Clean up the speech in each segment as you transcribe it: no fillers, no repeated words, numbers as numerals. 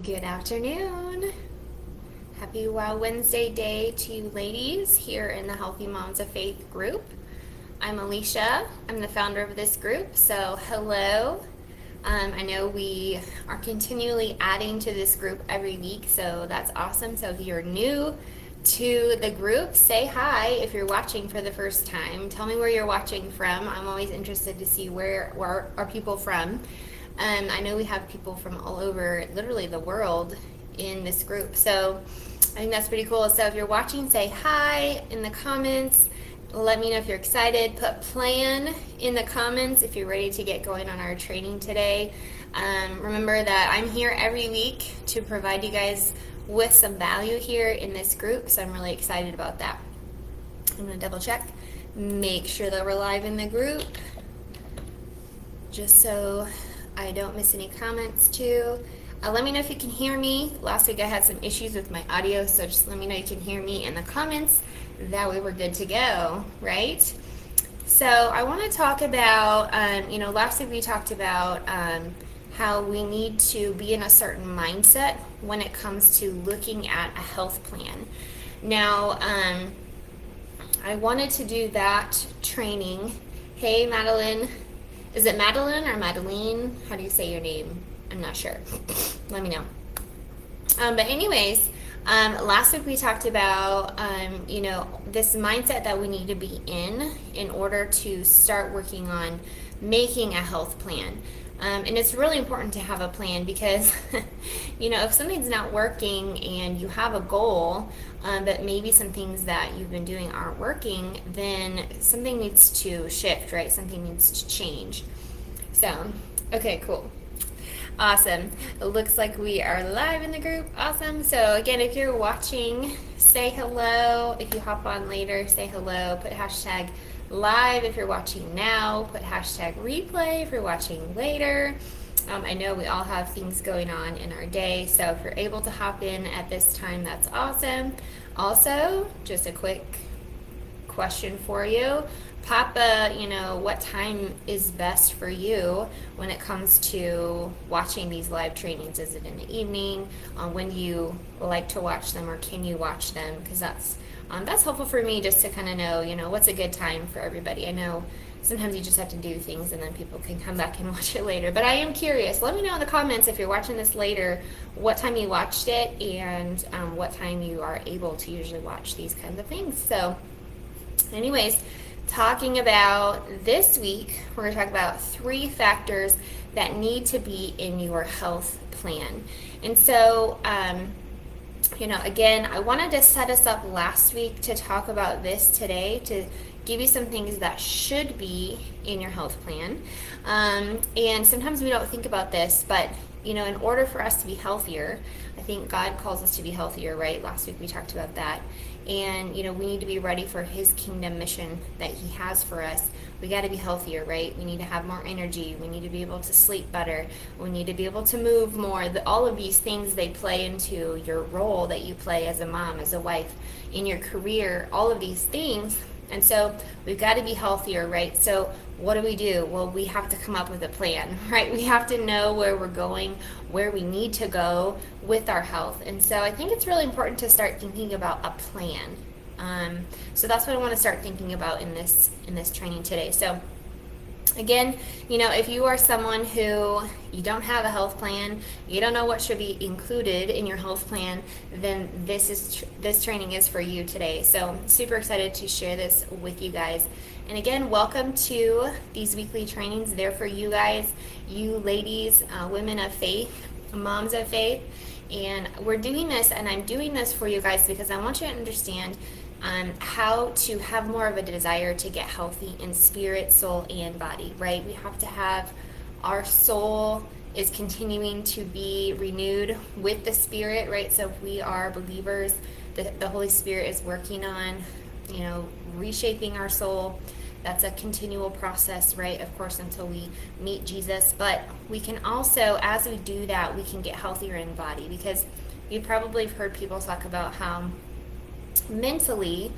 Good afternoon. Happy Wow Wednesday day to you ladies here in the Healthy Moms of Faith group. I'm Alicia. I'm the founder of this group, so hello. I know we are continually adding to this group every week, so that's awesome. So if you're new to the group, say hi. If you're watching for the first time, tell me where you're watching from. I'm always interested to see where are people from. I know we have people from all over, literally the world, in this group. So I think that's pretty cool. So if you're watching, say hi in the comments. Let me know if you're excited. Put plan in the comments if you're ready to get going on our training today. Remember that I'm here every week to provide you guys with some value here in this group. So I'm really excited about that. I'm going to double check. Make sure that we're live in the group, just so I don't miss any comments too. Let me know if you can hear me. Last week I had some issues with my audio, so just let me know you can hear me in the comments. That way we're good to go, right? So I want to talk about, last week we talked about how we need to be in a certain mindset when it comes to looking at a health plan. Now, I wanted to do that training. Hey, Madeline. Is it Madeline or Madeline? How do you say your name? I'm not sure. Let me know. But anyways, last week we talked about, this mindset that we need to be in order to start working on making a health plan. And it's really important to have a plan because, if something's not working and you have a goal, but maybe some things that you've been doing aren't working, then something needs to shift, right? Something needs to change. So, okay, cool. Awesome. It looks like we are live in the group. Awesome. So again, if you're watching, say hello. If you hop on later, say hello. Put hashtag live if you're watching now. Put hashtag replay if you're watching later. I know we all have things going on in our day, so if you're able to hop in at this time, that's awesome. Also, just a quick question for you. Papa, what time is best for you when it comes to watching these live trainings? Is it in the evening? When do you like to watch them, or can you watch them? Because that's helpful for me just to kind of know, what's a good time for everybody. I know sometimes you just have to do things and then people can come back and watch it later. But I am curious. Let me know in the comments if you're watching this later, what time you watched it and what time you are able to usually watch these kinds of things. So anyways, talking about this week, we're going to talk about 3 factors that need to be in your health plan. And so, again, I wanted to set us up last week to talk about this today, to give you some things that should be in your health plan. And sometimes we don't think about this, but in order for us to be healthier, I think God calls us to be healthier, right? Last week we talked about that. And, we need to be ready for His kingdom mission that He has for us. We got to be healthier, right? We need to have more energy. We need to be able to sleep better. We need to be able to move more. All of these things, they play into your role that you play as a mom, as a wife, in your career, all of these things. And so we've got to be healthier, right? So what do? Well, we have to come up with a plan, right? We have to know where we're going, where we need to go with our health. And so I think it's really important to start thinking about a plan. So that's what I want to start thinking about in this training today. So again, if you are someone who you don't have a health plan, you don't know what should be included in your health plan, then this training is for you today. So I'm super excited to share this with you guys. And again, welcome to these weekly trainings. They're for you guys, you ladies, women of faith, moms of faith. And we're doing this, and I'm doing this for you guys because I want you to understand how to have more of a desire to get healthy in spirit, soul, and body, right? We have to have our soul is continuing to be renewed with the Spirit, right? So if we are believers, the Holy Spirit is working on, reshaping our soul. That's a continual process, right? Of course, until we meet Jesus. But we can also, as we do that, we can get healthier in body, because you probably have heard people talk about how mentally,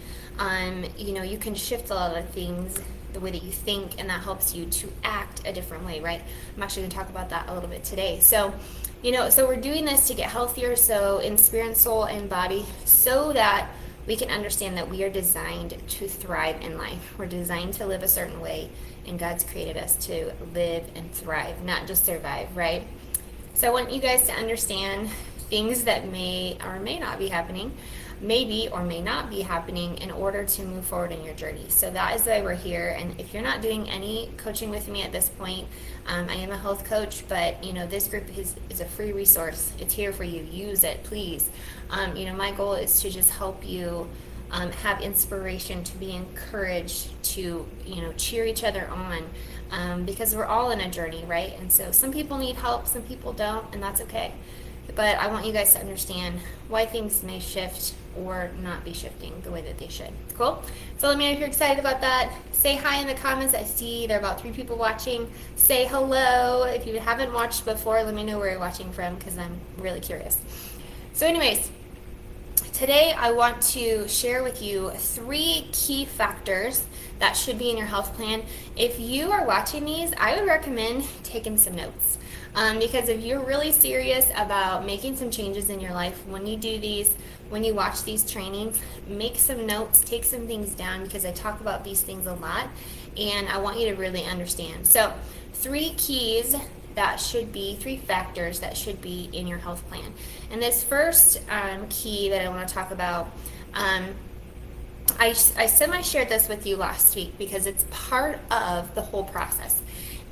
you can shift a lot of things, the way that you think, and that helps you to act a different way, right? I'm actually going to talk about that a little bit today. So So we're doing this to get healthier, so in spirit, soul, and body, so that we can understand that we are designed to thrive in life. We're designed to live a certain way, and God's created us to live and thrive, not just survive, right? So I want you guys to understand things that may or may not be happening, maybe or may not be happening in order to move forward in your journey. So that is why we're here. And if you're not doing any coaching with me at this point, I am a health coach, but this group is a free resource. It's here for you. Use it, please. My goal is to just help you have inspiration, to be encouraged, to cheer each other on, because we're all in a journey, right? And so some people need help, some people don't, and that's okay. But I want you guys to understand why things may shift or not be shifting the way that they should. Cool? So let me know if you're excited about that. Say hi in the comments. I see there are about 3 people watching. Say hello. If you haven't watched before, let me know where you're watching from, because I'm really curious. So anyways, today I want to share with you 3 key factors that should be in your health plan. If you are watching these, I would recommend taking some notes. Because if you're really serious about making some changes in your life, when you do these, when you watch these trainings, make some notes, take some things down, because I talk about these things a lot, and I want you to really understand. So 3 keys that should be, 3 factors that should be in your health plan. And this first key that I want to talk about, I semi-shared this with you last week because it's part of the whole process.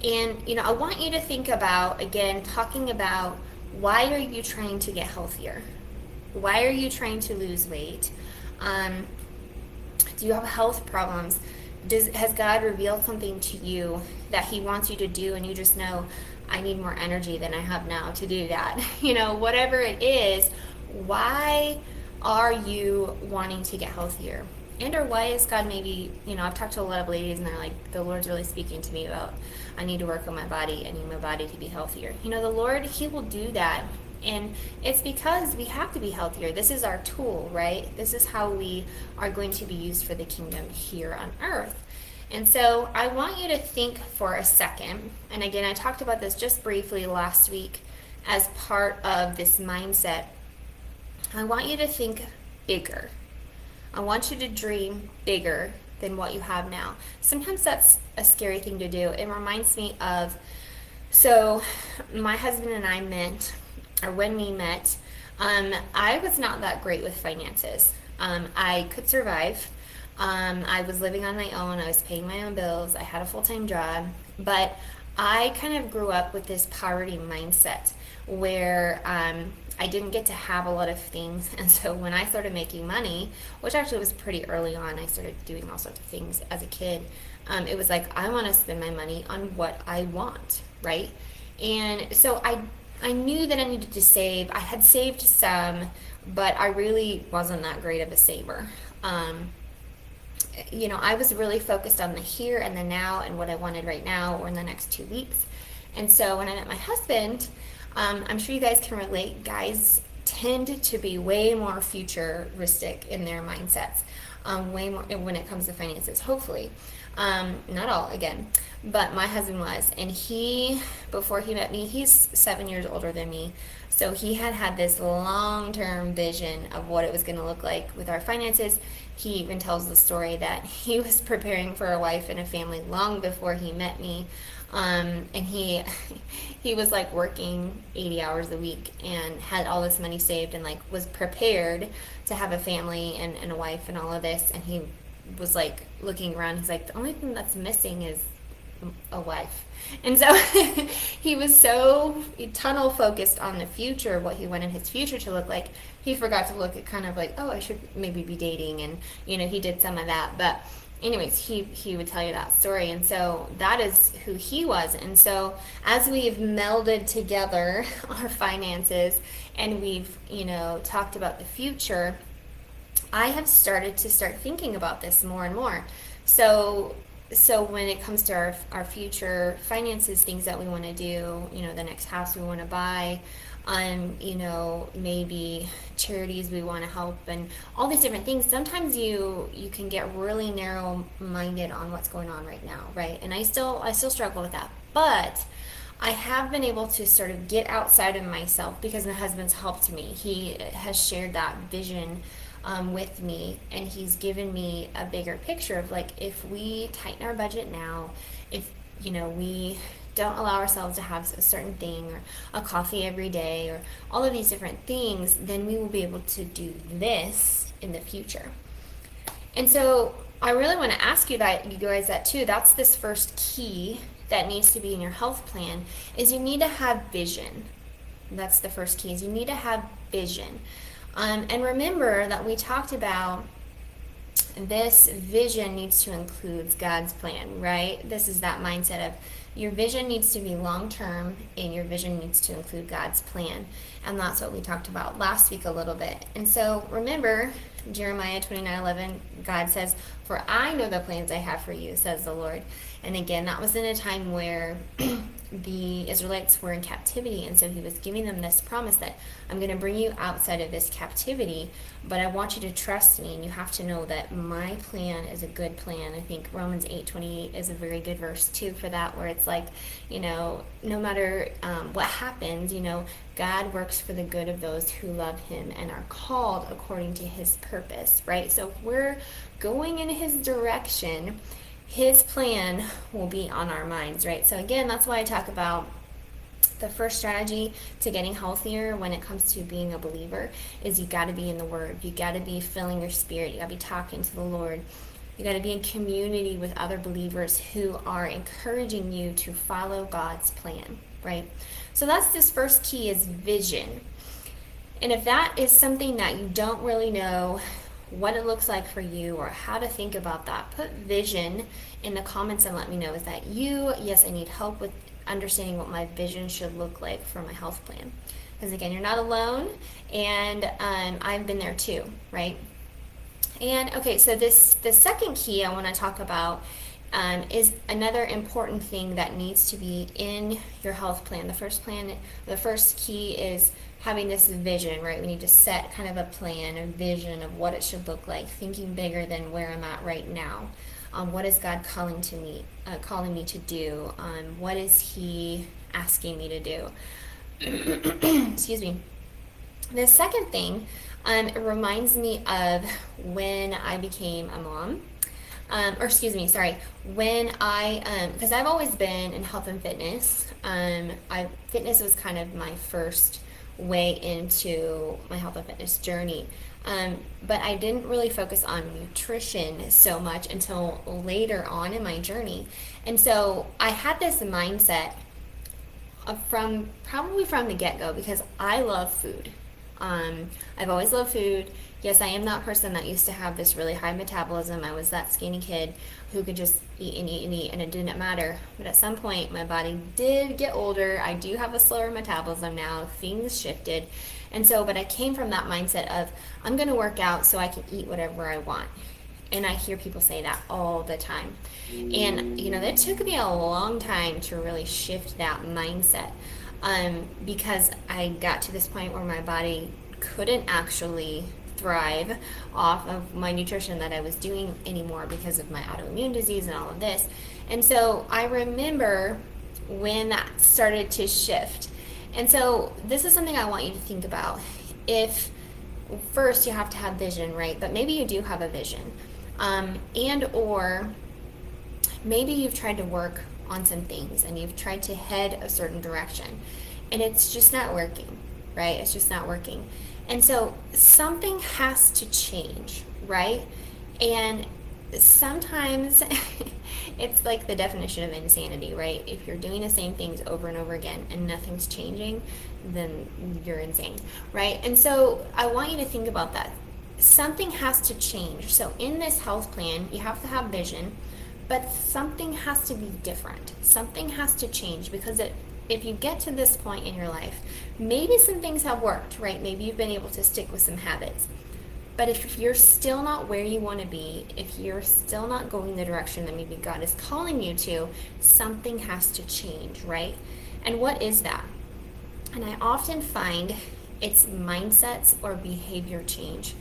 And, I want you to think about, again, talking about, why are you trying to get healthier? Why are you trying to lose weight? Do you have health problems? Has God revealed something to you that he wants you to do, and you just know, I need more energy than I have now to do that? Whatever it is, why are you wanting to get healthier? And or why is God maybe, I've talked to a lot of ladies and they're like, the Lord's really speaking to me about, I need to work on my body. I need my body to be healthier. The Lord, he will do that. And it's because we have to be healthier. This is our tool, right? This is how we are going to be used for the kingdom here on earth. And so I want you to think for a second. And again, I talked about this just briefly last week as part of this mindset. I want you to think bigger. I want you to dream bigger than what you have now. Sometimes that's a scary thing to do. It reminds me of, so my husband and I met, or when we met, I was not that great with finances. I could survive. I was living on my own. I was paying my own bills. I had a full-time job. But I kind of grew up with this poverty mindset where I didn't get to have a lot of things. And so when I started making money, which actually was pretty early on, I started doing all sorts of things as a kid. It was like, I want to spend my money on what I want, right? And so I knew that I needed to save. I had saved some, but I really wasn't that great of a saver. I was really focused on the here and the now and what I wanted right now or in the next 2 weeks. And so when I met my husband, I'm sure you guys can relate. Guys tend to be way more futuristic in their mindsets, way more when it comes to finances, hopefully. Not all, again, but my husband was. And before he met me, he's 7 years older than me. So he had this long-term vision of what it was going to look like with our finances. He even tells the story that he was preparing for a wife and a family long before he met me. And he was like working 80 hours a week and had all this money saved and like was prepared to have a family and a wife and all of this. And he was like looking around. He's like, the only thing that's missing is a wife. And so he was so tunnel focused on the future, what he wanted his future to look like, he forgot to look at kind of like, I should maybe be dating. And he did some of that, but anyways, he would tell you that story. And so that is who he was. And so as we've melded together our finances and we've talked about the future, I have started thinking about this more and more. So when it comes to our future finances, things that we want to do, the next house we want to buy, maybe charities we want to help, and all these different things, sometimes you can get really narrow-minded on what's going on right now, right? And I still struggle with that. But I have been able to sort of get outside of myself because my husband's helped me. He has shared that vision with me, and he's given me a bigger picture of like, if we tighten our budget now, if we don't allow ourselves to have a certain thing or a coffee every day or all of these different things, then we will be able to do this in the future. And so I really want to ask you guys that too. That's this first key that needs to be in your health plan, is you need to have vision. That's the first key, is you need to have vision. And remember that we talked about this vision needs to include God's plan, right? This is that mindset of your vision needs to be long-term and your vision needs to include God's plan. And that's what we talked about last week a little bit. And so remember, Jeremiah 29:11, God says, "For I know the plans I have for you, says the Lord." And again, that was in a time where the Israelites were in captivity, and so he was giving them this promise that I'm going to bring you outside of this captivity, but I want you to trust me, and you have to know that my plan is a good plan. I think Romans 8:28 is a very good verse too for that, where it's like, no matter what happens, God works for the good of those who love him and are called according to his purpose, right? So if we're going in his direction, his plan will be on our minds, right? So again, that's why I talk about the first strategy to getting healthier when it comes to being a believer is you got to be in the Word. You got to be filling your spirit. You got to be talking to the Lord. You got to be in community with other believers who are encouraging you to follow God's plan, right? So that's this first key, is vision. And if that is something that you don't really know what it looks like for you or how to think about that, put vision in the comments and let me know. Is that you? Yes, I need help with understanding what my vision should look like for my health plan. Because again, you're not alone, and I've been there too, right? And okay, so the second key I want to talk about is another important thing that needs to be in your health plan. The first key is having this vision, right? We need to set kind of a plan, a vision of what it should look like, thinking bigger than where I'm at right now. What is God calling me to do? What is he asking me to do? Excuse me. The second thing, it reminds me of when I became a mom. When because I've always been in health and fitness. Fitness was kind of my first way into my health and fitness journey. But I didn't really focus on nutrition so much until later on in my journey. And so I had this mindset from the get-go, because I love food. I've always loved food. Yes, I am that person that used to have this really high metabolism. I was that skinny kid who could just eat and eat and eat, and it didn't matter. But at some point, my body did get older. I do have a slower metabolism now. Things shifted. And so, but I came from that mindset of, I'm going to work out so I can eat whatever I want. And I hear people say that all the time. And, it took me a long time to really shift that mindset. Because I got to this point where my body couldn't actually thrive off of my nutrition that I was doing anymore because of my autoimmune disease and all of this. And so I remember when that started to shift. And so this is something I want you to think about. If first you have to have vision, right? But maybe you do have a vision. Or maybe you've tried to work on some things and you've tried to head a certain direction and it's just not working, right? It's just not working. And so something has to change, right? And sometimes it's like the definition of insanity, right? If you're doing the same things over and over again and nothing's changing, then you're insane, right? And so I want you to think about that. Something has to change. So in this health plan, you have to have vision, but something has to be different. Something has to change, because if you get to this point in your life, maybe some things have worked, right? Maybe you've been able to stick with some habits. But if you're still not where you want to be, if you're still not going the direction that maybe God is calling you to, something has to change, right? And what is that? And I often find it's mindsets or behavior change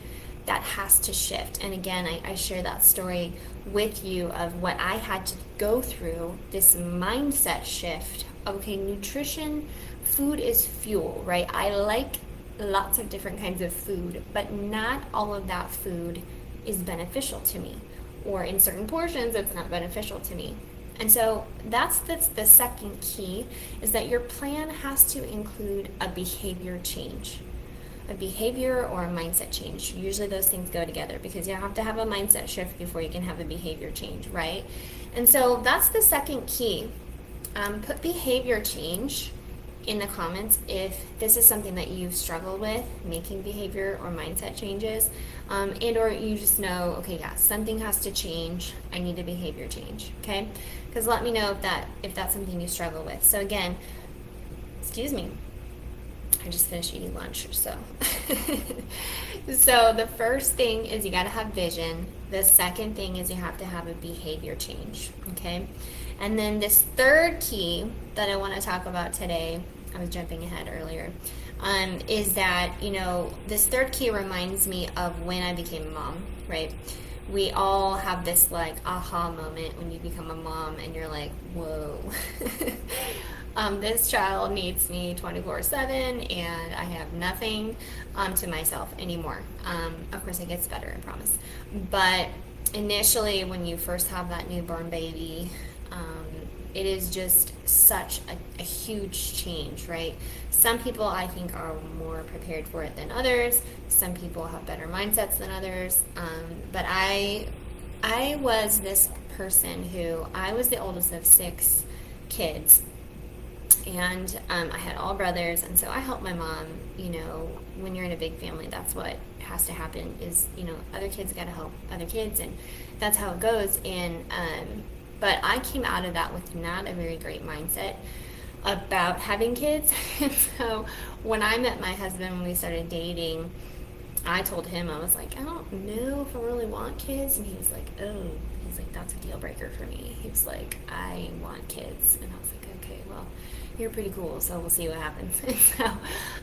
that has to shift. And again, I share that story with you of what I had to go through, this mindset shift okay, nutrition, food is fuel, right? I like lots of different kinds of food, but not all of that food is beneficial to me. Or in certain portions, it's not beneficial to me. And so that's the second key, is that your plan has to include a behavior change. A behavior or a mindset change. Usually those things go together, because you have to have a mindset shift before you can have a behavior change, right? And so that's the second key. Put behavior change in the comments if this is something that you've struggled with, making behavior or mindset changes, and or you just know, okay, yeah, something has to change. I need a behavior change, okay? Because let me know if that's something you struggle with. So again, excuse me, I just finished eating lunch, so. So the first thing is you got to have vision. The second thing is you have to have a behavior change, okay? And then this third key that I want to talk about today, I was jumping ahead earlier, is that, this third key reminds me of when I became a mom, right? We all have this like aha moment when you become a mom and you're like, whoa. This child needs me 24/7 and I have nothing to myself anymore. Of course, it gets better, I promise. But initially, when you first have that newborn baby, it is just such a huge change, right? Some people, I think, are more prepared for it than others. Some people have better mindsets than others. But I was this person who, I was the oldest of 6 kids. And I had all brothers, and so I helped my mom. When you're in a big family, that's what has to happen is, other kids got to help other kids, and that's how it goes. And but I came out of that with not a very great mindset about having kids. And so when I met my husband, when we started dating, I told him, I was like, I don't know if I really want kids. And he was like, oh, that's a deal breaker for me. He was like, I want kids. And I was like, okay, well, you're pretty cool, so we'll see what happens. So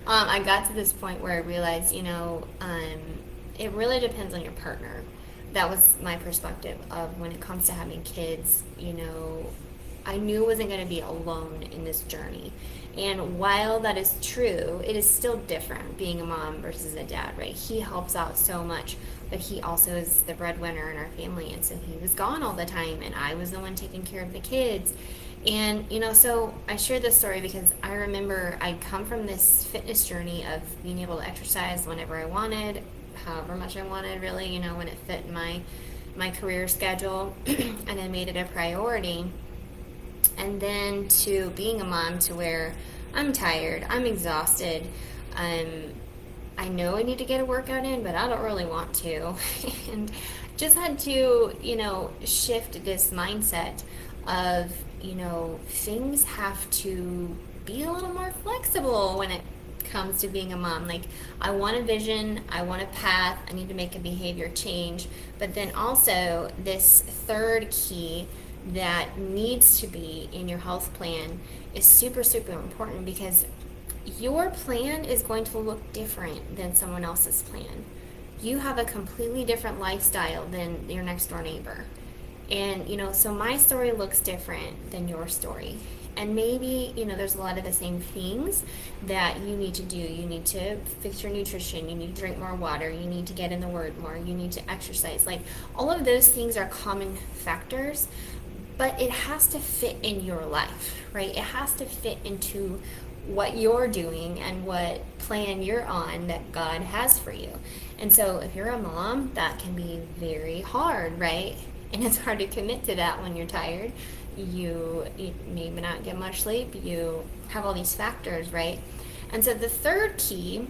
I got to this point where I realized, it really depends on your partner. That was my perspective of when it comes to having kids. I knew I wasn't going to be alone in this journey. And while that is true, it is still different being a mom versus a dad, right? He helps out so much, but he also is the breadwinner in our family. And so he was gone all the time, and I was the one taking care of the kids. And, so I share this story because I remember I'd come from this fitness journey of being able to exercise whenever I wanted, however much I wanted, really, when it fit in my career schedule, and I made it a priority. And then to being a mom to where I'm tired, I'm exhausted, I know I need to get a workout in, but I don't really want to. And just had to, shift this mindset of, things have to be a little more flexible when it comes to being a mom. Like, I want a vision, I want a path, I need to make a behavior change. But then also this third key that needs to be in your health plan is super, super important, because your plan is going to look different than someone else's plan. You have a completely different lifestyle than your next door neighbor. And, so my story looks different than your story. And maybe, there's a lot of the same things that you need to do. You need to fix your nutrition. You need to drink more water. You need to get in the Word more. You need to exercise. Like, all of those things are common factors, but it has to fit in your life, right? It has to fit into what you're doing and what plan you're on that God has for you. And so if you're a mom, that can be very hard, right? And it's hard to commit to that when you're tired. You may not get much sleep. You have all these factors, right? And so the third key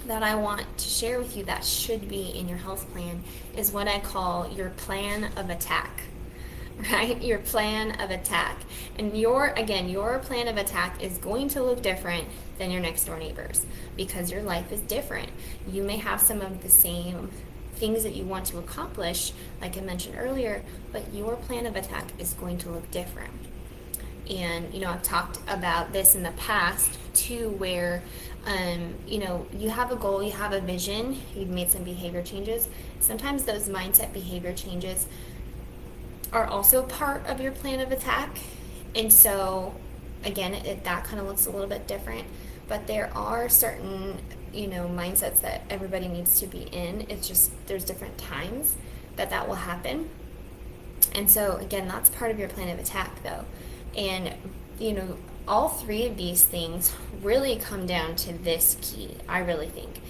that I want to share with you that should be in your health plan is what I call your plan of attack, right? Your plan of attack. And your plan of attack is going to look different than your next door neighbors, because your life is different. You may have some of the same things that you want to accomplish, like I mentioned earlier, but your plan of attack is going to look different. And, I've talked about this in the past too, where, you have a goal, you have a vision, you've made some behavior changes. Sometimes those mindset behavior changes are also part of your plan of attack. And so again, that kind of looks a little bit different, but there are certain, mindsets that everybody needs to be in. It's just there's different times that will happen. And so, again, that's part of your plan of attack, though. And, all three of these things really come down to this key, I really think.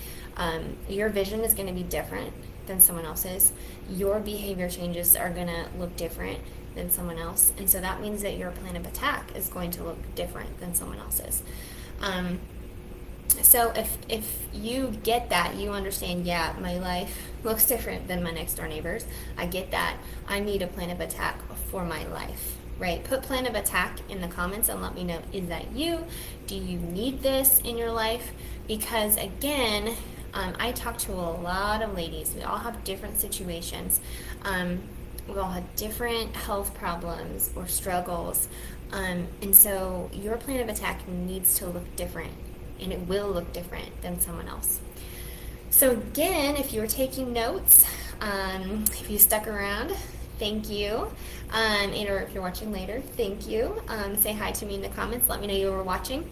Your vision is going to be different than someone else's. Your behavior changes are going to look different than someone else. And so that means that your plan of attack is going to look different than someone else's. So if you get that, you understand, yeah, my life looks different than my next door neighbor's. I get that. I need a plan of attack for my life, right? Put plan of attack in the comments and let me know, is that you? Do you need this in your life? Because again, I talk to a lot of ladies. We all have different situations. We all have different health problems or struggles. And so your plan of attack needs to look different, and it will look different than someone else. So again, if you're taking notes, if you stuck around, thank you. Or if you're watching later, thank you. Say hi to me in the comments. Let me know you were watching.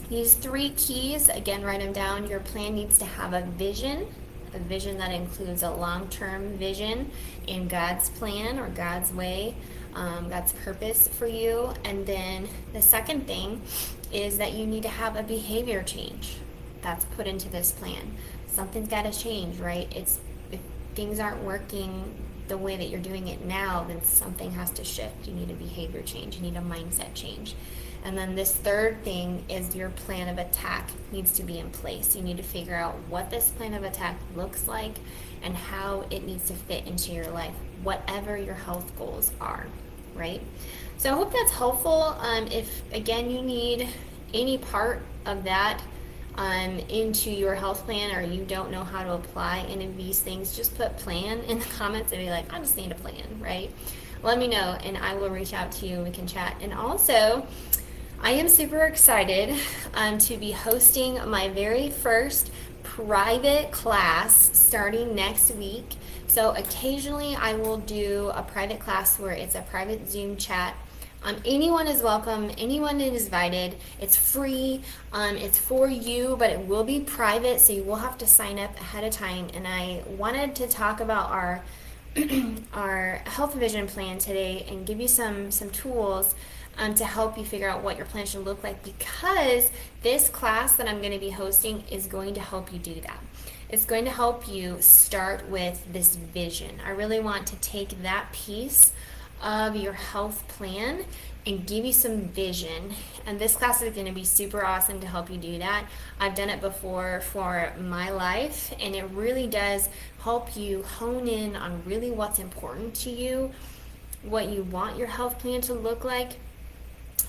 These 3 keys, again, write them down. Your plan needs to have a vision that includes a long-term vision in God's plan or God's way, God's purpose for you. And then the second thing is that you need to have a behavior change that's put into this plan. Something's got to change, right? If things aren't working the way that you're doing it now, then something has to shift. You need a behavior change. You need a mindset change. And then this third thing is your plan of attack needs to be in place. You need to figure out what this plan of attack looks like and how it needs to fit into your life, whatever your health goals are, right? So I hope that's helpful. If, again, you need any part of that into your health plan, or you don't know how to apply any of these things, just put plan in the comments and be like, I just need a plan, right? Let me know and I will reach out to you and we can chat. And also, I am super excited to be hosting my very first private class starting next week. So occasionally I will do a private class where it's a private Zoom chat. Anyone is welcome. Anyone is invited. It's free. It's for you, but it will be private, so you will have to sign up ahead of time. And I wanted to talk about our our health vision plan today and give you some tools to help you figure out what your plan should look like, because this class that I'm going to be hosting is going to help you do that. It's going to help you start with this vision. I really want to take that piece of your health plan and give you some vision, and this class is going to be super awesome to help you do that. I've done it before for my life, and it really does help you hone in on really what's important to you, what you want your health plan to look like.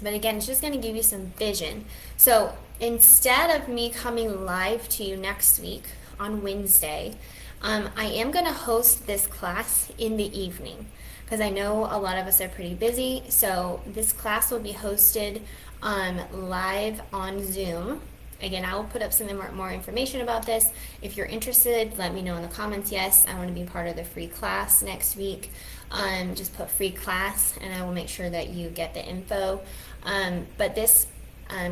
But again, it's just going to give you some vision. So instead of me coming live to you next week on Wednesday, I am going to host this class in the evening, because I know a lot of us are pretty busy. So this class will be hosted live on Zoom. Again, I will put up some more information about this. If you're interested, let me know in the comments. Yes, I want to be part of the free class next week. Just put free class and I will make sure that you get the info. But this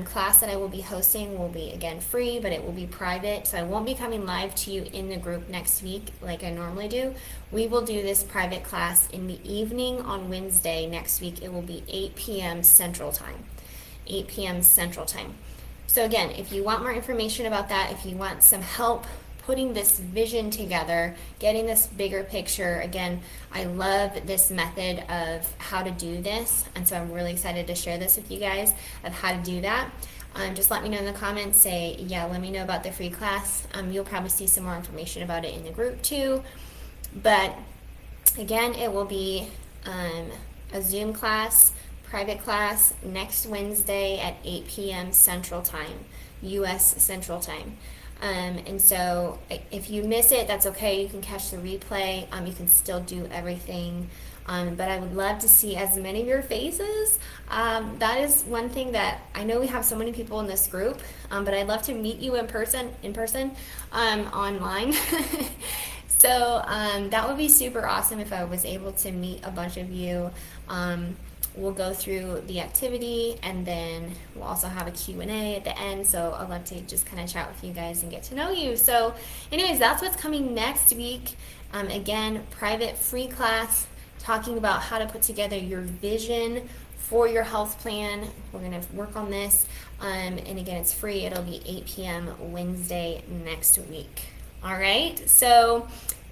class that I will be hosting will be, again, free, but it will be private. So I won't be coming live to you in the group next week like I normally do. We will do this private class in the evening on Wednesday next week. It will be 8 p.m. Central Time. 8 p.m. Central Time. So again, if you want more information about that, if you want some help putting this vision together, getting this bigger picture, again, I love this method of how to do this, and so I'm really excited to share this with you guys of how to do that. Just let me know in the comments, say, yeah, let me know about the free class. You'll probably see some more information about it in the group too. But again, it will be a Zoom class, private class, next Wednesday at 8 p.m. Central Time, U.S. Central Time. And so if you miss it, that's okay. You can catch the replay. You can still do everything. But I would love to see as many of your faces. That is one thing that I know we have so many people in this group, but I'd love to meet you in person, online. So that would be super awesome if I was able to meet a bunch of you we'll go through the activity, and then we'll also have a Q&A at the end. So I'd love to just kind of chat with you guys and get to know you. So anyways, that's what's coming next week. Again, private free class talking about how to put together your vision for your health plan. We're going to work on this. And again, it's free. It'll be 8 p.m. Wednesday next week. All right. So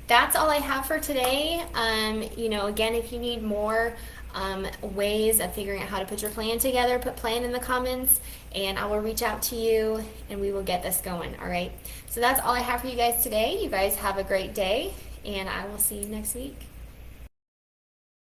that's all I have for today. Again, if you need more ways of figuring out how to put your plan together, put plan in the comments, and I will reach out to you and we will get this going. All right. So that's all I have for you guys today. You guys have a great day, and I will see you next week.